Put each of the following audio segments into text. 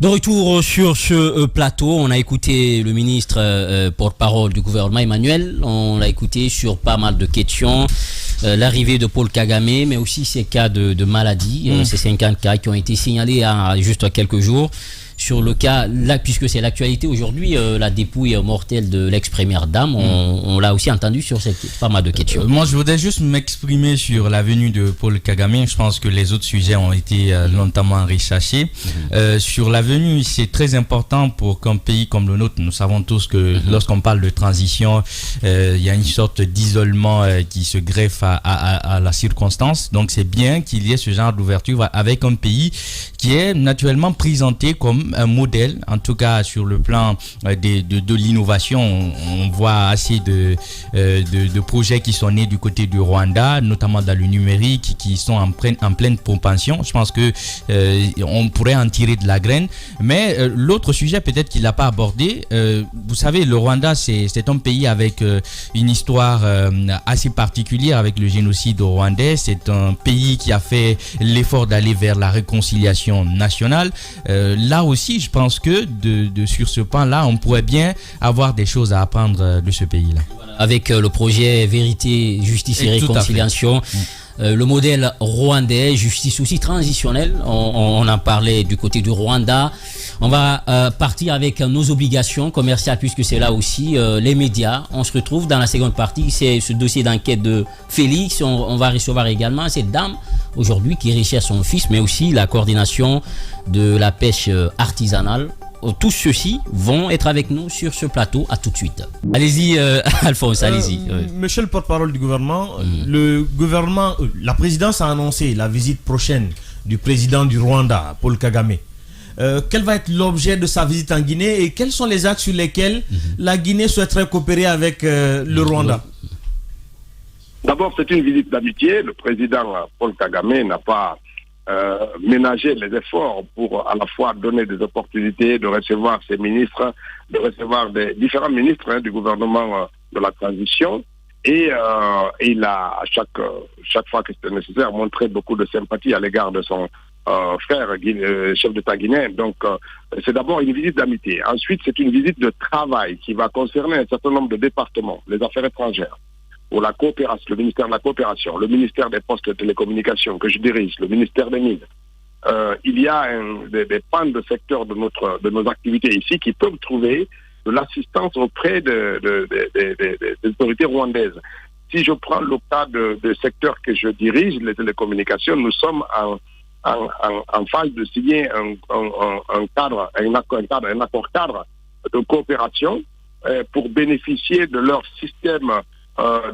De retour sur ce plateau, on a écouté le ministre porte-parole du gouvernement Emmanuel, on l'a écouté sur pas mal de questions, l'arrivée de Paul Kagame, mais aussi ces cas de maladie, ces 50 cas qui ont été signalés à juste quelques jours. Sur le cas, là, puisque c'est l'actualité aujourd'hui, la dépouille mortelle de l'ex-première dame, on l'a aussi entendu sur pas mal de questions. Moi, je voudrais juste m'exprimer sur la venue de Paul Kagame. Je pense que les autres sujets ont été longtemps recherchés. Sur la venue, c'est très important pour qu'un pays comme le nôtre, nous savons tous que lorsqu'on parle de transition, il y a une sorte d'isolement qui se greffe à la circonstance. Donc, c'est bien qu'il y ait ce genre d'ouverture avec un pays qui est naturellement présenté comme un modèle, en tout cas sur le plan de l'innovation. On voit assez de projets qui sont nés du côté du Rwanda, notamment dans le numérique, qui sont en pleine propension. Je pense que on pourrait en tirer de la graine. Mais l'autre sujet peut-être qu'il n'a pas abordé, vous savez, le Rwanda, c'est un pays avec une histoire assez particulière avec le génocide rwandais. C'est un pays qui a fait l'effort d'aller vers la réconciliation nationale. Là aussi, je pense que sur ce point-là, on pourrait bien avoir des choses à apprendre de ce pays-là. Avec le projet Vérité, Justice et Réconciliation, le modèle rwandais, justice aussi transitionnelle, on en parlait du côté du Rwanda. On va partir avec nos obligations commerciales, puisque c'est là aussi les médias. On se retrouve dans la seconde partie, c'est ce dossier d'enquête de Félix. On va recevoir également cette dame aujourd'hui qui recherche son fils, mais aussi la coordination de la pêche artisanale. Tous ceux-ci vont être avec nous sur ce plateau. À tout de suite. Allez-y, Alphonse, allez-y. Monsieur le porte-parole du gouvernement, la présidence a annoncé la visite prochaine du président du Rwanda, Paul Kagame. Quel va être l'objet de sa visite en Guinée et quels sont les axes sur lesquels la Guinée souhaiterait coopérer avec le Rwanda? D'abord, c'est une visite d'amitié. Le président Paul Kagame n'a pas ménager les efforts pour à la fois donner des opportunités de recevoir ses ministres, de recevoir des différents ministres du gouvernement de la transition. Et il a, à chaque fois que c'était nécessaire, montré beaucoup de sympathie à l'égard de son frère, chef d'État guinéen. Donc, c'est d'abord une visite d'amitié. Ensuite, c'est une visite de travail qui va concerner un certain nombre de départements, les affaires étrangères, pour la coopération, le ministère de la coopération, le ministère des postes de télécommunications que je dirige, le ministère des Mines. Il y a des pans de secteurs de nos activités ici qui peuvent trouver de l'assistance auprès des autorités rwandaises. Si je prends le cas de secteurs que je dirige, les télécommunications, nous sommes en phase de signer un accord cadre de coopération pour bénéficier de leur système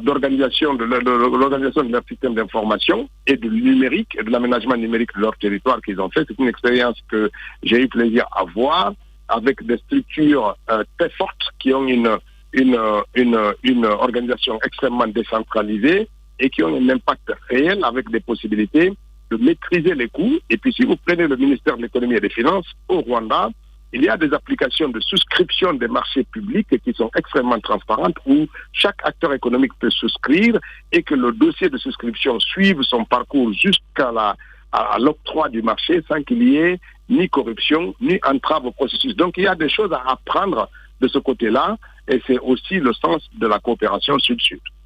d'organisation de leur système d'information et du numérique et de l'aménagement numérique de leur territoire qu'ils ont fait. C'est une expérience que j'ai eu plaisir à voir avec des structures très fortes qui ont une organisation extrêmement décentralisée et qui ont un impact réel avec des possibilités de maîtriser les coûts. Et puis si vous prenez le ministère de l'économie et des finances au Rwanda, il y a des applications de souscription des marchés publics qui sont extrêmement transparentes où chaque acteur économique peut souscrire et que le dossier de souscription suive son parcours jusqu'à l'octroi du marché sans qu'il y ait ni corruption ni entrave au processus. Donc il y a des choses à apprendre de ce côté-là et c'est aussi le sens de la coopération sud-sud.